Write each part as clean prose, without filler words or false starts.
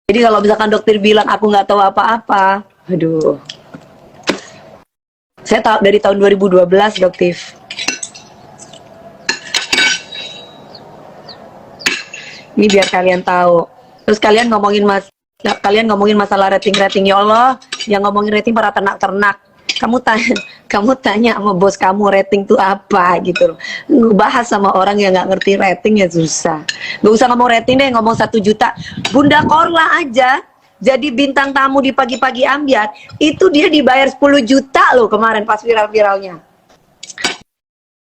Jadi kalau misalkan dokter bilang aku nggak tahu apa-apa, aduh. Saya tahu dari tahun 2012, dokter. Ini biar kalian tahu. Terus kalian ngomongin masalah rating-rating, ya Allah, yang ngomongin rating para ternak-ternak. Kamu tanya sama bos kamu rating tuh apa gitu loh. Ngebahas sama orang yang nggak ngerti rating ya susah. Nggak usah ngomong rating deh, ngomong 1 juta. Bunda Korla aja jadi bintang tamu di pagi-pagi ambiar, itu dia dibayar 10 juta loh kemarin pas viral-viralnya.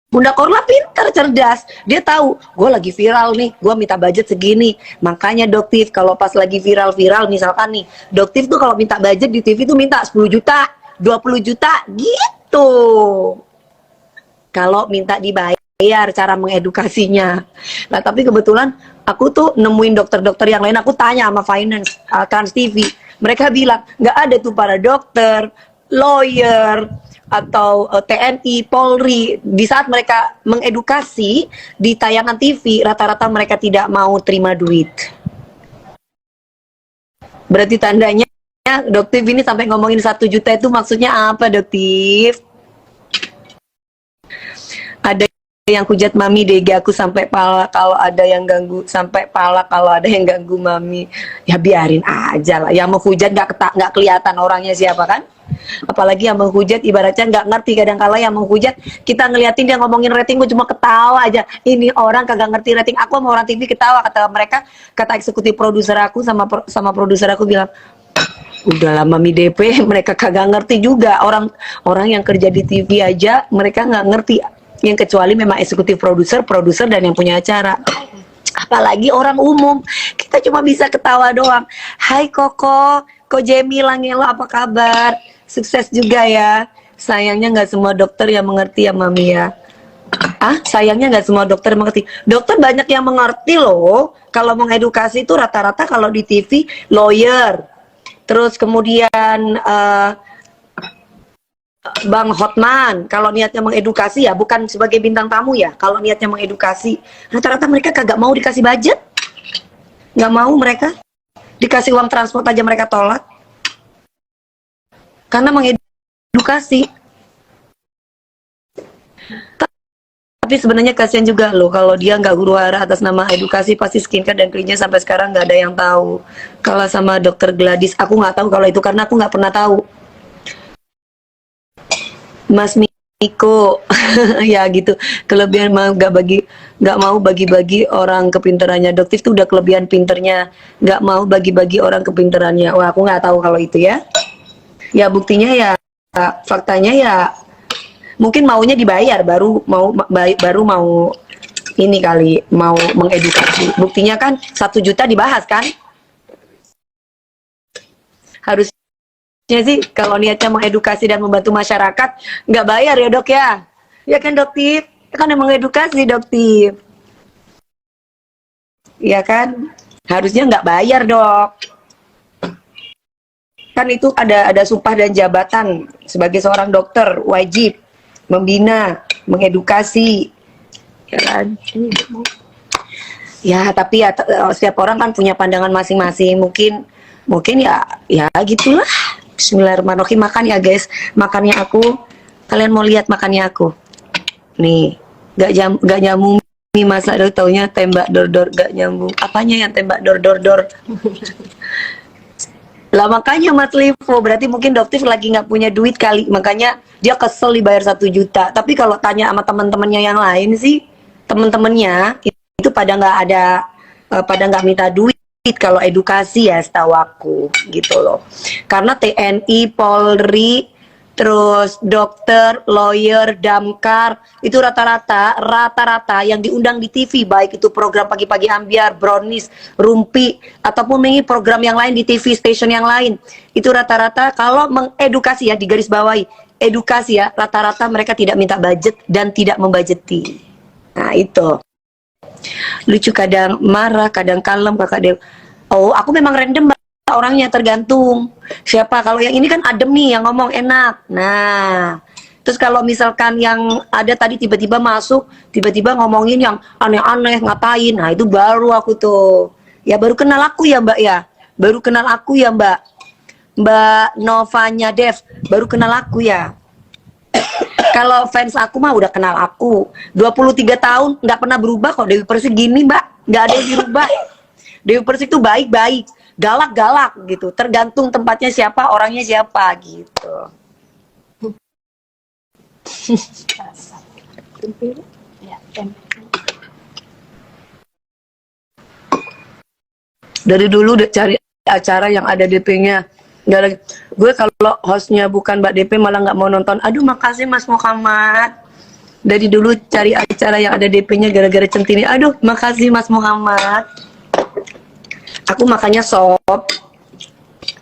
Bunda Korla pintar, cerdas. Dia tahu, gue lagi viral nih, gue minta budget segini. Makanya Doktif, kalau pas lagi viral-viral, misalkan nih, Doktif tuh kalau minta budget di TV tuh minta 10 juta, 20 juta, gitu. Kalau minta dibayar, cara mengedukasinya. Nah, tapi kebetulan aku tuh nemuin dokter-dokter yang lain, aku tanya sama finance, Trans TV. Mereka bilang, nggak ada tuh para dokter, lawyer, atau TNI, Polri, di saat mereka mengedukasi di tayangan TV, rata-rata mereka tidak mau terima duit. Berarti tandanya Doktif ini sampai ngomongin 1 juta itu maksudnya apa, Doktif? Ada yang hujat mami DG aku sampai pala kalau ada yang ganggu, sampai pala kalau ada yang ganggu mami. Ya biarin aja lah, yang menghujat nggak kelihatan orangnya siapa kan. Apalagi yang menghujat ibaratnya nggak ngerti, kadang-kala yang menghujat kita ngeliatin dia ngomongin rating, gue cuma ketawa aja, ini orang kagak ngerti rating. Aku sama orang TV ketawa, kata mereka, kata eksekutif produser aku sama produser aku bilang, udah lama Mami DP, mereka kagak ngerti juga, orang yang kerja di TV aja mereka nggak ngerti, yang kecuali memang eksekutif produser dan yang punya acara. Apalagi orang umum, kita cuma bisa ketawa doang. Hai Koko, Ko Jemi Langelo, apa kabar? Sukses juga ya. Sayangnya nggak semua dokter yang mengerti ya Mami ya. Sayangnya nggak semua dokter mengerti. Dokter banyak yang mengerti loh. Kalau mengedukasi itu rata-rata kalau di TV lawyer. Terus kemudian Bang Hotman, kalau niatnya mengedukasi ya, bukan sebagai bintang tamu ya. Kalau niatnya mengedukasi, rata-rata mereka kagak mau dikasih budget. Nggak mau mereka. Dikasih uang transport aja mereka tolak. Karena mengedukasi. Tapi sebenarnya kasihan juga loh, kalau dia nggak huru hara atas nama edukasi, pasti skincare dan cleannya sampai sekarang nggak ada yang tahu. Kalau sama dokter Gladys, aku nggak tahu kalau itu karena aku nggak pernah tahu. Mas Miko, ya gitu, kelebihan nggak mau bagi-bagi orang kepintarannya. Doktif tuh udah kelebihan pinternya, nggak mau bagi-bagi orang kepintarannya. Wah, aku nggak tahu kalau itu ya. Ya buktinya ya, faktanya ya, mungkin maunya dibayar baru mau ini kali, mau mengedukasi. Buktinya kan 1 juta dibahas kan? Harusnya sih kalau niatnya mengedukasi dan membantu masyarakat, nggak bayar ya dok ya. Ya kan Doktif? Kan yang mengedukasi Doktif. Ya kan? Harusnya nggak bayar dok. Kan itu ada sumpah dan jabatan sebagai seorang dokter, wajib membina, mengedukasi, ya kan? Ya tapi ya setiap orang kan punya pandangan masing-masing. Mungkin ya gitulah. Bismillahirrahmanirrahim. Makan ya guys, makannya aku. Kalian mau lihat makannya aku? Nih, gak nyambung nih masa taunya tembak dor-dor, gak nyambung. Apanya yang tembak dor-dor-dor? Lah makanya Mas Livo, berarti mungkin Doktif lagi nggak punya duit kali, makanya dia kesel dibayar 1 juta. Tapi kalau tanya sama teman-temannya yang lain sih, teman-temannya itu pada nggak minta duit kalau edukasi ya, setahu aku gitu loh. Karena TNI, Polri, terus dokter, lawyer, damkar, itu rata-rata yang diundang di TV, baik itu program pagi-pagi ambiar, brownies, rumpi, ataupun ini program yang lain di TV station yang lain, itu rata-rata kalau mengedukasi ya, digaris bawahi, edukasi ya, rata-rata mereka tidak minta budget dan tidak membudgeti. Nah itu lucu, kadang marah, kadang kalem, kakak Dew. Oh, aku memang random orangnya, tergantung siapa. Kalau yang ini kan adem nih, yang ngomong enak. Nah, terus kalau misalkan yang ada tadi tiba-tiba masuk, tiba-tiba ngomongin yang aneh-aneh, ngatain, nah itu baru aku tuh, ya baru kenal aku ya Mbak ya. baru kenal aku ya Mbak. Mbak Novanya Dev, baru kenal aku ya. Kalau fans aku mah udah kenal aku 23 tahun, nggak pernah berubah kok. Dewi Persik gini Mbak, nggak ada yang dirubah. Dewi Persik tuh baik-baik, galak-galak gitu. Tergantung tempatnya siapa, orangnya siapa gitu. Dari dulu udah cari acara yang ada DP-nya. Gue kalau hostnya bukan Mbak DP malah nggak mau nonton. Aduh makasih Mas Muhammad. Dari dulu cari acara yang ada DP-nya gara-gara centini. Aduh makasih Mas Muhammad. Aku makannya sop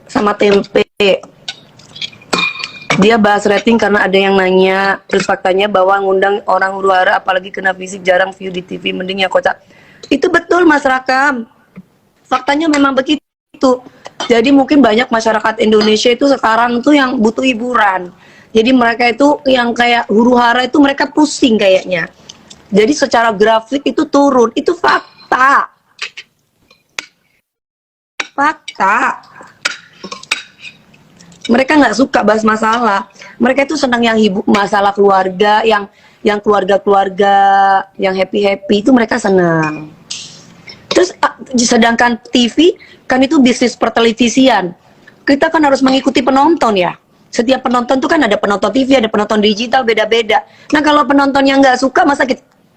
sama tempe. Dia bahas rating karena ada yang nanya. Terus faktanya bahwa ngundang orang huru-hara apalagi kena fisik jarang view di TV. Mending ya kocak. Itu betul Mas Rakam. Faktanya memang begitu. Jadi mungkin banyak masyarakat Indonesia itu sekarang tuh yang butuh hiburan. Jadi mereka itu yang kayak huru-hara itu mereka pusing kayaknya. Jadi secara grafik itu turun. Itu fakta. Fakta. Mereka nggak suka bahas masalah. Mereka itu senang yang masalah keluarga, yang keluarga-keluarga, yang happy-happy itu mereka senang. Terus sedangkan TV kan itu bisnis pertelevisian. Kita kan harus mengikuti penonton ya. Setiap penonton tuh kan ada penonton TV, ada penonton digital, beda-beda. Nah kalau penonton yang nggak suka, masa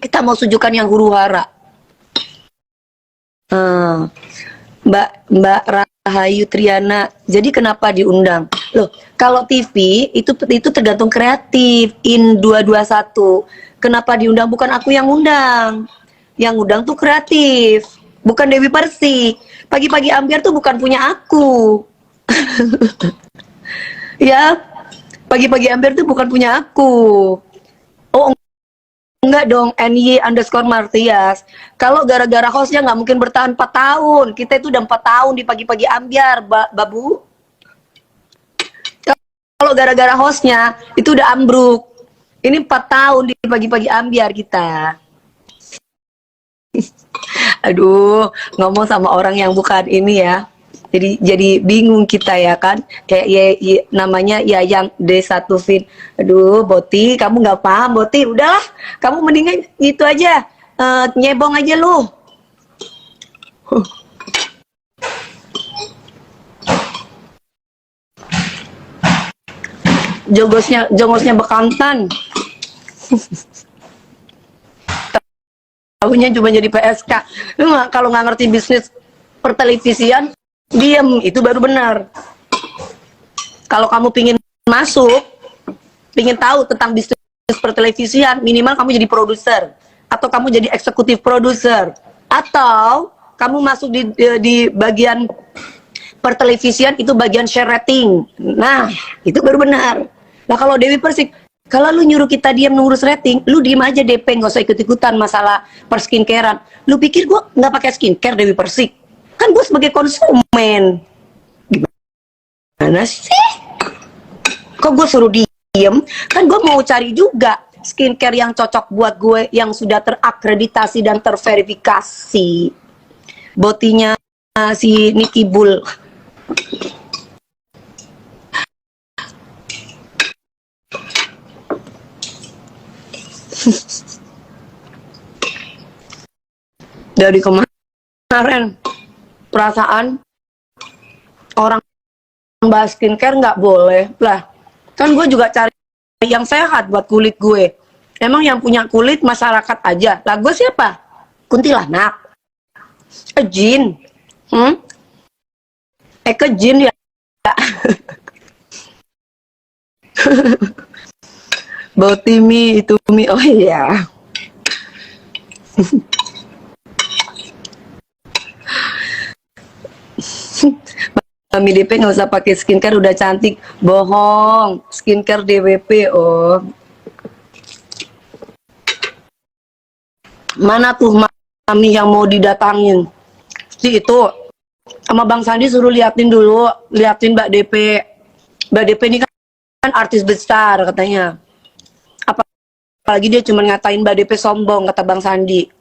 kita mau sujukan yang huru-hara? Mbak Rahayu Triana, jadi kenapa diundang? Loh, kalau TV itu tergantung kreatif. In 221. Kenapa diundang? Bukan aku yang undang. Yang undang tuh kreatif. Bukan Dewi Persik. Pagi-pagi ambiar tuh bukan punya aku. Ya, pagi-pagi ambiar tuh bukan punya aku. Oh, enggak dong, NY_Martias. Kalau gara-gara hostnya nggak mungkin bertahan 4 tahun. Kita itu udah 4 tahun di pagi-pagi ambiar, Babu. Kalau gara-gara hostnya, itu udah ambruk. Ini 4 tahun di pagi-pagi ambiar kita. Aduh, ngomong sama orang yang bukan ini ya. Jadi bingung kita ya kan. Kayak namanya Yayang D1 Fin. Aduh, Boti, kamu nggak paham, Boti. Udahlah, kamu mendingan gitu aja. Nyebong aja lu. Jongosnya bekantan. Tahunya cuma jadi PSK. Lu kalau nggak ngerti bisnis pertelevisian, diem, itu baru benar. Kalau kamu pingin masuk, pingin tahu tentang bisnis pertelevisian, minimal kamu jadi produser, atau kamu jadi eksekutif produser, atau kamu masuk di bagian pertelevisian itu bagian share rating. Nah, itu baru benar. Nah kalau Dewi Persik, kalau lu nyuruh kita diam ngurus rating, lu diem aja DP, nggak usah ikut-ikutan masalah perskincarean. Lu pikir gue nggak pakai skincare Dewi Persik? Kan gue sebagai konsumen. Gimana sih? Kok gue suruh diem? Kan gue mau cari juga skincare yang cocok buat gue, yang sudah terakreditasi dan terverifikasi. Botinya si Niki Bull. Dari kemarin perasaan orang bahas skincare nggak boleh lah, kan gue juga cari yang sehat buat kulit gue. Emang yang punya kulit masyarakat aja lah, gue siapa? Kuntilanak? Jin? Jin ya? Bautimi itu mi, oh iya. Mami DP nggak usah pakai skincare, udah cantik. Bohong, skincare DWP. Oh, mana tuh Mami yang mau didatangin? Si itu sama Bang Sandi suruh liatin dulu, liatin Mbak DP. Mbak DP ini kan artis besar katanya. Apalagi dia cuma ngatain Mbak DP sombong, kata Bang Sandi.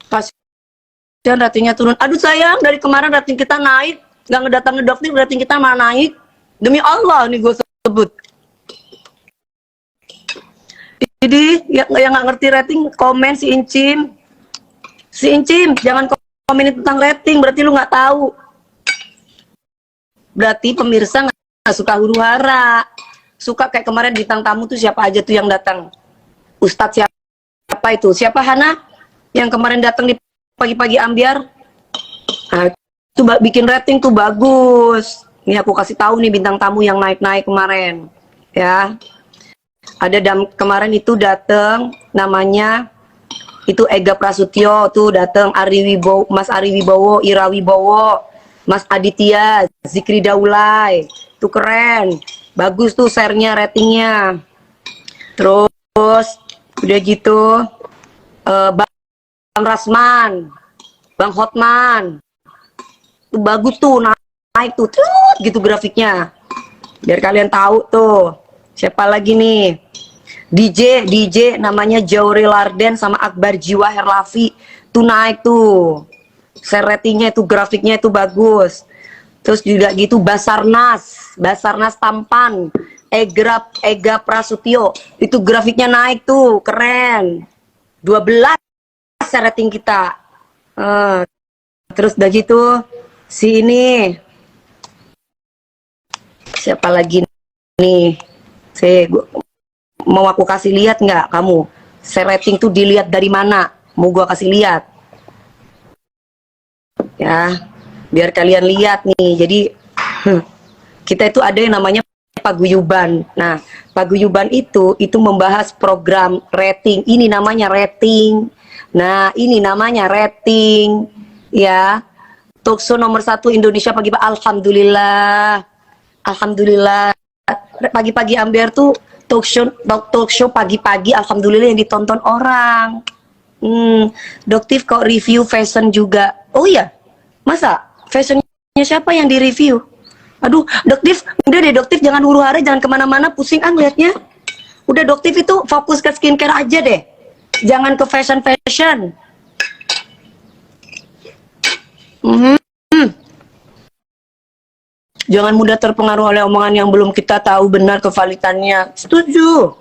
Kasihan ratingnya turun. Aduh sayang, dari kemarin rating kita naik. nggak ngedatang ngedokter, rating kita malah naik. Demi Allah nih gue sebut. Jadi yang nggak ngerti rating komen si Incim jangan komen tentang rating, berarti lu nggak tahu. Berarti pemirsa nggak suka huru hara, suka kayak kemarin bintang tamu tuh siapa aja tuh yang datang. Ustadz siapa itu? Siapa Hana yang kemarin datang di pagi-pagi ambiar? Nah, itu bikin rating tuh bagus. Nih aku kasih tahu nih bintang tamu yang naik-naik kemarin, ya. Ada kemarin itu datang namanya itu Ega Prasutyo tuh datang, Mas Ari Wibowo, Ira Wibowo, Mas Aditya, Zikri Daulay, tuh keren, bagus tuh share-nya, ratingnya. Terus udah gitu Bang Rasman, Bang Hotman, tuh bagus tuh naik tuh, gitu grafiknya. Biar kalian tahu tuh. Siapa lagi nih? DJ namanya Jauri Larden sama Akbar Jiwa Herlafi tuh naik tuh. Share ratingnya itu, grafiknya itu bagus. Terus juga gitu Basarnas Tampan, Ega Prasutyo, itu grafiknya naik tuh, keren. 12 share rating kita. Terus udah gitu si ini siapa lagi nih? Mau aku kasih lihat nggak kamu? Share rating tuh dilihat dari mana? Mau gua kasih lihat. Ya, biar kalian lihat nih. Jadi kita itu ada yang namanya paguyuban. Nah, paguyuban itu membahas program rating. Ini namanya rating. Nah, ini namanya rating. Ya, talkshow nomor 1 Indonesia pagi. Alhamdulillah. Alhamdulillah. Pagi-pagi ambiar tuh talk show pagi-pagi, alhamdulillah yang ditonton orang. Doktif kok review fashion juga. Oh iya, masa fashionnya siapa yang di review? Aduh, Doktif, udah deh Doktif, jangan huru hara, jangan kemana-mana, pusing liatnya. Udah Doktif itu fokus ke skincare aja deh, jangan ke fashion. Jangan mudah terpengaruh oleh omongan yang belum kita tahu benar kevalitannya. Setuju.